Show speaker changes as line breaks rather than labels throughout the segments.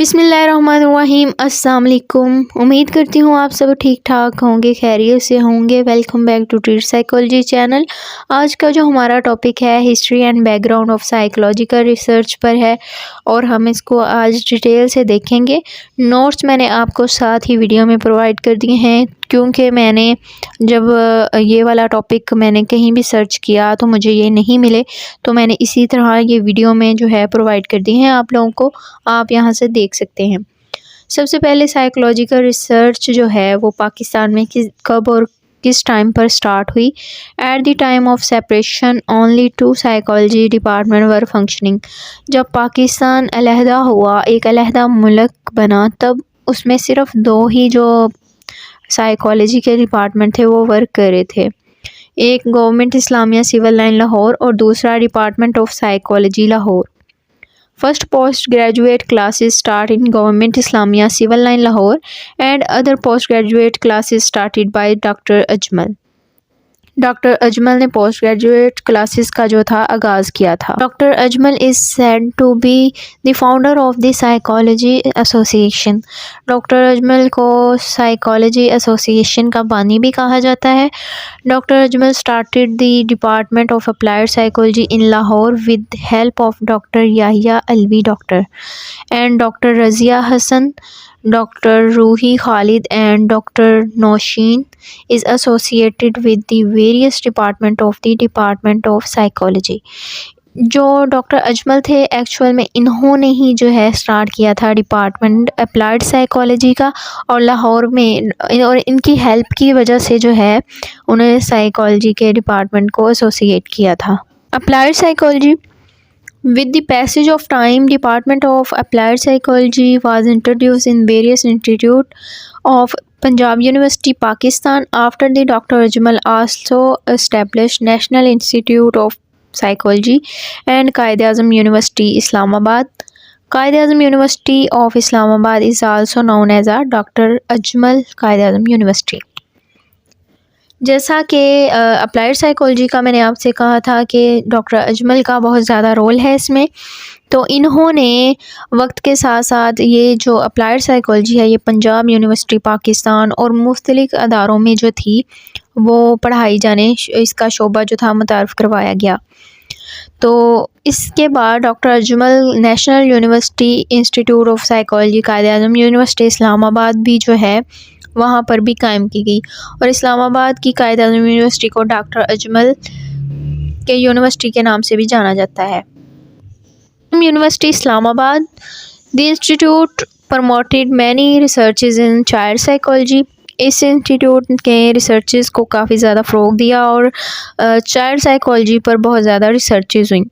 बिस्मिल्लाहिर्रहमानिर्रहीम। अस्सलाम वालेकुम। उम्मीद करती हूँ आप सब ठीक ठाक होंगे, खैरियत से होंगे। Welcome back to treat psychology channel. आज का जो हमारा टॉपिक है history and background of psychological research पर है और हम इसको आज डिटेल से देखेंगे। नोट्स मैंने आपको साथ ही वीडियो में प्रोवाइड कर दिए हैं, क्योंकि मैंने जब ये वाला टॉपिक मैंने कहीं भी सर्च किया तो मुझे ये नहीं मिले, तो मैंने इसी तरह ये वीडियो में जो है प्रोवाइड कर दिए हैं आप लोगों को, आप यहाँ से देख सकते हैं। सबसे पहले साइकोलॉजिकल रिसर्च जो है वो पाकिस्तान में कब और किस टाइम पर स्टार्ट हुई। At the time of separation only 2 psychology department were functioning. जब पाकिस्तान अलहदा हुआ, एक अलहदा मुल्क बना, तब उसमें सिर्फ 2 ही जो साइकोलॉजी के डिपार्टमेंट थे वो वर्क कर रहे थे। एक government Islamia civil line Lahore और दूसरा department of psychology Lahore. First post graduate classes start in government Islamia civil line Lahore and other post graduate classes started by doctor Ajmal. Doctor Ajmal ने पोस्ट ग्रेजुएट क्लासेस का जो था आगाज़ किया था। Doctor Ajmal is said to be the founder of the psychology association. Doctor Ajmal को psychology association का बानी भी कहा जाता है। Doctor Ajmal started the department of applied psychology in Lahore with help of doctor Yahya Alvi doctor and doctor Razia Hasan, Dr. Ruhi Khalid and Dr. Noshin is associated with the various department of the Department of Psychology। जो doctor Ajmal थे actual में इन्होंने ही जो है start किया था department applied psychology का, और लाहौर में, और इनकी हेल्प की वजह से जो है उन्होंने साइकोलॉजी के डिपार्टमेंट को एसोसिएट किया था। Applied psychology. With the passage of time, Department of Applied Psychology was introduced in various institutes of Punjab University, Pakistan. After the Dr. Ajmal also established National Institute of Psychology and Quaid-e-Azam University, Islamabad. Quaid-e-Azam University of Islamabad is also known as a Dr. Ajmal Quaid-e-Azam University। जैसा कि applied psychology का मैंने आपसे कहा था कि doctor Ajmal का बहुत ज़्यादा रोल है इसमें, तो इन्होंने वक्त के साथ साथ ये जो अप्लाइड साइकोलॉजी है ये पंजाब यूनिवर्सिटी पाकिस्तान और मुख्तलिफ अदारों में जो थी वो पढ़ाई जाने, इसका शोबा जो था मुतारफ़ करवाया गया। तो इसके बाद doctor Ajmal national university institute of psychology Quaid-e-Azam university Islamabad भी जो है वहाँ पर भी कायम की गई, और इस्लामाबाद की कायद-ए-आज़म यूनिवर्सिटी को डॉक्टर अजमल के यूनिवर्सिटी के नाम से भी जाना जाता है। University Islamabad. The institute promoted many researches in child psychology. इस इंस्टीट्यूट के रिसर्चेज को काफ़ी ज़्यादा फ़रोग़ दिया और चाइल्ड साइकोलॉजी पर बहुत ज़्यादा रिसर्चेज हुई।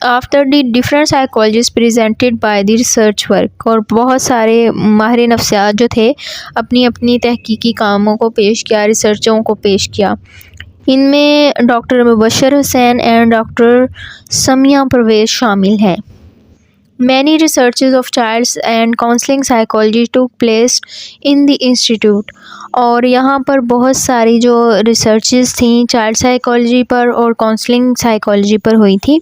After the different psychologist presented by the research work, और बहुत सारे माहिर नफ्सियात जो थे अपनी अपनी तहकीकी कामों को पेश किया, रिसर्चों को पेश किया। इनमें doctor Mubashar Hussain and doctor Samia Parvez शामिल हैं। Many researches of child's and counselling psychology took place in the institute, और यहाँ पर बहुत सारी जो रिसर्चेज थी चाइल्ड साइकोलॉजी पर और काउंसलिंग साइकोलॉजी पर हुई थी,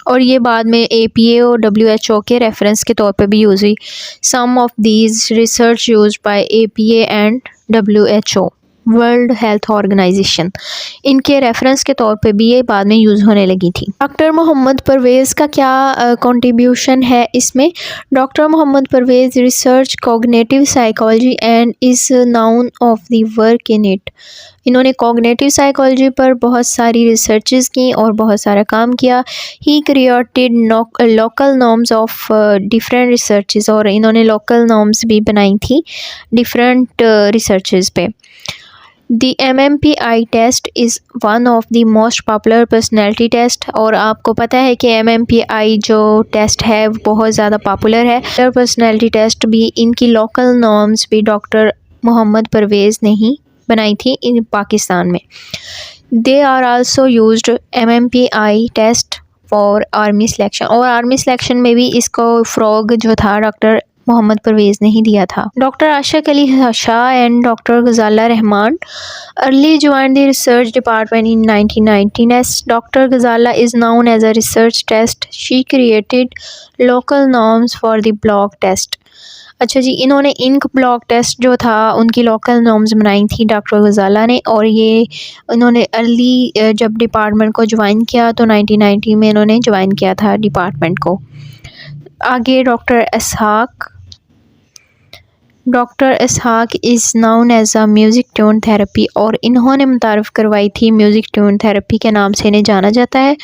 और ये बाद में APA और WHO के रेफरेंस के तौर पे भी यूज़ हुई। Some of these research used by APA and WHO World Health Organization, इनके रेफरेंस के तौर पे भी ये बाद में यूज़ होने लगी थी। डॉक्टर मोहम्मद परवेज़ का क्या कंट्रीब्यूशन है इसमें। Doctor Mohammad Parvez research cognitive psychology and is known of the work in it. इन्होंने कॉग्निटिव साइकोलॉजी पर बहुत सारी रिसर्चेज की और बहुत सारा काम किया। He created local norms of different researches, और इन्होंने लोकल नॉर्म्स भी बनाई थी डिफरेंट रिसर्चेज पे। The MMPI test is one of the most popular personality test, और आपको पता है कि MMPI जो टेस्ट है बहुत ज़्यादा पॉपुलर है। पर्सनैलिटी टेस्ट भी इनकी लोकल नॉर्म्स भी डॉक्टर मोहम्मद परवेज़ ने ही बनाई थी इन पाकिस्तान में। They are also used MMPI test for army selection, और आर्मी सिलेक्शन में भी इसको फ़रोग़ जो था डॉक्टर मोहम्मद परवेज़ ने ही दिया था। Doctor Ashiq Ali Shah and doctor Ghazala Rehman early joined the research department in 1919 as Dr. Ghazala is known as a research test. She created local norms for the block test. अच्छा जी, इन्होंने इंक ब्लॉक टेस्ट जो था उनकी लोकल नॉर्म्स बनाई थी doctor गजाला ने, और ये इन्होंने अर्ली जब डिपार्टमेंट को ज्वाइन किया तो 1990 में इन्होंने ज्वाइन किया था डिपार्टमेंट को। आगे doctor Ishaq is known as a music tune therapy, और इन्होंने मुतारफ़ करवाई थी म्यूज़िक ट्यून थेरेपी के नाम से इन्हें जाना जाता है।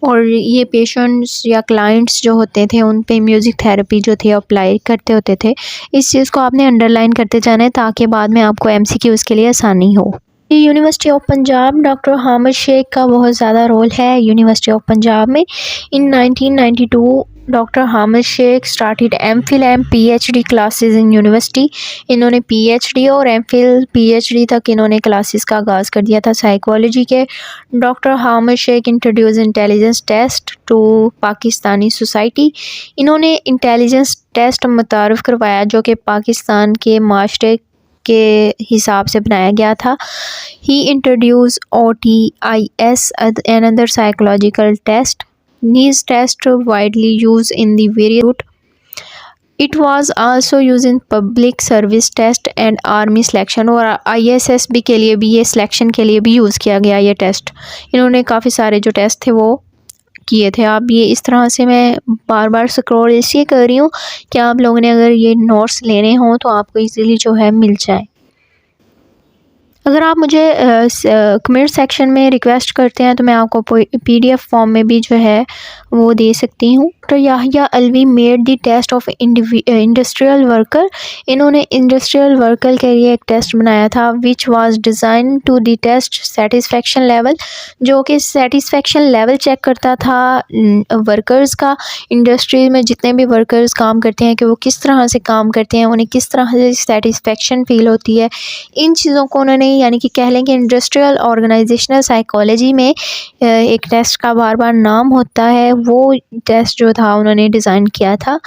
और ये पेशेंट्स या क्लाइंट्स जो होते थे उन पे म्यूज़िक थेरेपी जो थी अप्लाई करते होते थे। इस चीज़ को आपने अंडरलाइन करते जाना है ताकि बाद में आपको एमसीक्यूज़ के लिए आसानी हो। University of Punjab, doctor Hamid Sheikh का बहुत ज़्यादा रोल है यूनिवर्सिटी ऑफ पंजाब में। In 1992 doctor Hamid Sheikh started MPhil and PhD classes in university. इन्होंने पीएचडी और एमफिल पीएचडी तक इन्होंने क्लासेस का आगाज़ कर दिया था साइकोलॉजी के। Doctor Hamid Sheikh introduce intelligence test to Pakistani society. इन्होंने इंटेलिजेंस टेस्ट मुतारफ़ करवाया जो कि पाकिस्तान के माशरे के हिसाब से बनाया गया था। ही introduce OTIS, another psychological test. These tests widely used in the various. It was also used in public service test and army selection, और ISSB के लिए भी ये सिलेक्शन के लिए भी यूज़ किया गया ये टेस्ट। इन्होंने काफ़ी सारे जो टेस्ट थे वो किए थे। आप ये इस तरह से मैं बार बार स्क्रॉल इसलिए कर रही हूँ कि आप लोगों ने अगर ये नोट्स लेने हों तो आपको इजीली जो है मिल जाए। अगर आप मुझे कमेंट सेक्शन में रिक्वेस्ट करते हैं तो मैं आपको PDF फॉर्म में भी जो है वो दे सकती हूँ। तो Yahya Alvi made the test of industrial worker. इन्होंने इंडस्ट्रियल वर्कर के लिए एक टेस्ट बनाया था which was design to the test satisfaction level, जो कि सेटिस्फेक्शन लेवल चेक करता था वर्कर्स का। इंडस्ट्री में जितने भी वर्कर्स काम करते हैं कि वो किस तरह से काम करते हैं, उन्हें किस तरह से सेटिस्फेक्शन फील होती है, इन चीज़ों को उन्होंने यानी कि कह लें कि इंडस्ट्रियल ऑर्गेनाइजेशनल साइकोलॉजी में एक टेस्ट का बार बार नाम होता है, वो टेस्ट जो था उन्होंने डिज़ाइन किया था।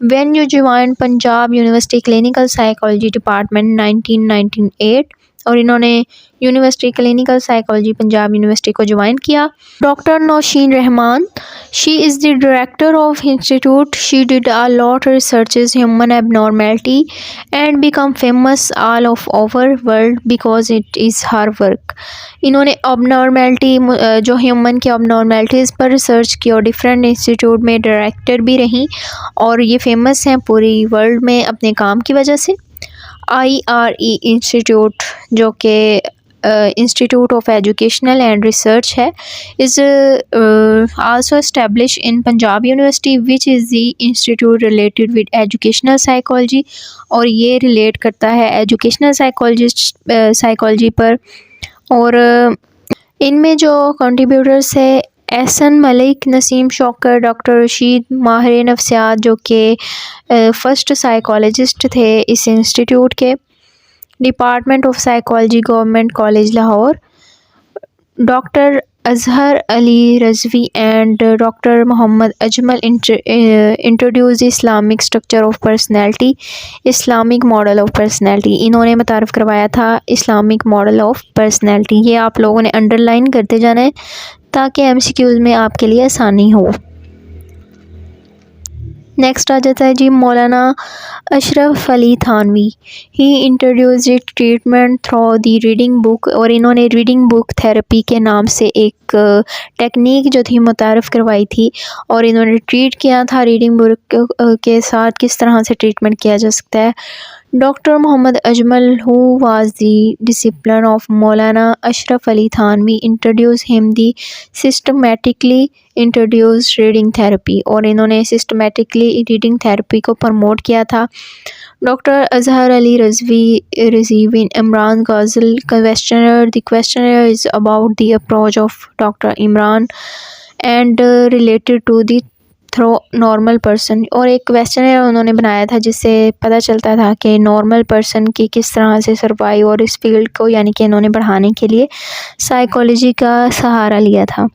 When you join Punjab university clinical psychology department 1998, और इन्होंने university clinical psychology Punjab university को ज्वाइन किया। Doctor Nausheen Rehman, she is the director of institute. She did a lot researches human abnormality and become famous all of over world because it is her work. इन्होंने abnormality जो human के abnormalities पर research की और different institute में director भी रहीं, और ये फेमस हैं पूरी वर्ल्ड में अपने काम की वजह से। IRE इंस्टीट्यूट जो कि institute of educational and research है, is also establish in Punjab University which is the institute related with educational psychology, और ये रिलेट करता है एजुकेशनल साइकोलॉजी पर। और इनमें जो कंट्रीब्यूटर्स है एहसन मलिक, नसीम शौकर, डॉक्टर रशीद, माहिर नफ्सियात जो कि फ़र्स्ट साइकोलॉजिस्ट थे इस इंस्टीट्यूट के, department of psychology government college Lahore, doctor Azhar Ali Rizvi and doctor Mohammad Ajmal introduce Islamic structure of personality, Islamic model of personality. इन्होंने मुतारफ़ करवाया था इस्लामिक मॉडल ऑफ पर्सनैलिटी। ये आप लोगों ने अंडरलाइन करते जाना है ताकि MCQs में आपके लिए आसानी हो। नेक्स्ट आ जाता है जी Maulana Ashraf Ali Thanvi. He introduced treatment through the reading book, और इन्होंने रीडिंग बुक थेरेपी के नाम से एक टेक्निक जो थी मुतारफ़ करवाई थी, और इन्होंने ट्रीट किया था रीडिंग बुक के साथ किस तरह से ट्रीटमेंट किया जा सकता है। Doctor Mohammad Ajmal who was the discipline of Maulana Ashraf Ali Thanvi introduce him the systematically introduce reading therapy, और इन्होंने सिस्टमेटिकली रीडिंग थेरेपी को प्रमोट किया था। Doctor Azhar Ali Razvi receiving Imran Ghazal questionnaire. The questionnaire is about the approach of doctor Imran and related to the throw normal person, और एक questionnaire उन्होंने बनाया था जिससे पता चलता था कि नॉर्मल पर्सन की किस तरह से सरवाइव, और इस फील्ड को यानी कि इन्होंने बढ़ाने के लिए साइकोलॉजी का सहारा लिया था।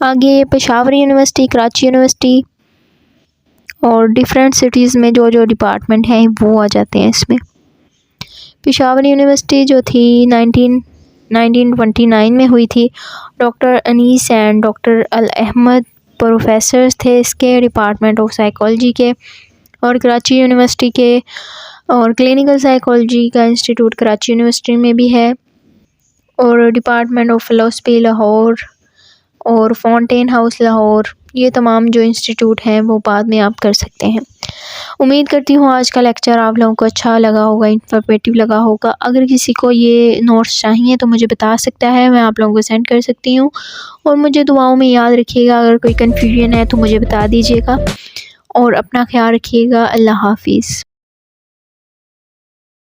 आगे पेशावर यूनिवर्सिटी, कराची यूनिवर्सिटी और डिफरेंट सिटीज़ में जो जो डिपार्टमेंट हैं वो आ जाते हैं इसमें। पेशावर यूनिवर्सिटी जो थी 1929 में हुई थी। Doctor Anees and doctor Al Ahmed professors थे इसके डिपार्टमेंट ऑफ साइकोलॉजी के। और कराची यूनिवर्सिटी के, और क्लिनिकल साइकोलॉजी का इंस्टीट्यूट कराची यूनिवर्सिटी में भी है, और डिपार्टमेंट ऑफ फ़िलासफ़ी लाहौर और फाउंटेन हाउस लाहौर, ये तमाम जो इंस्टीट्यूट हैं वो बाद में आप कर सकते हैं। उम्मीद करती हूँ आज का लेक्चर आप लोगों को अच्छा लगा होगा, इन्फॉर्मेटिव लगा होगा। अगर किसी को ये नोट्स चाहिए तो मुझे बता सकता है, मैं आप लोगों को सेंड कर सकती हूँ। और मुझे दुआओं में याद रखिएगा, अगर कोई कन्फ्यूजन है तो मुझे बता दीजिएगा, और अपना ख्याल रखिएगा। अल्लाह हाफिज़।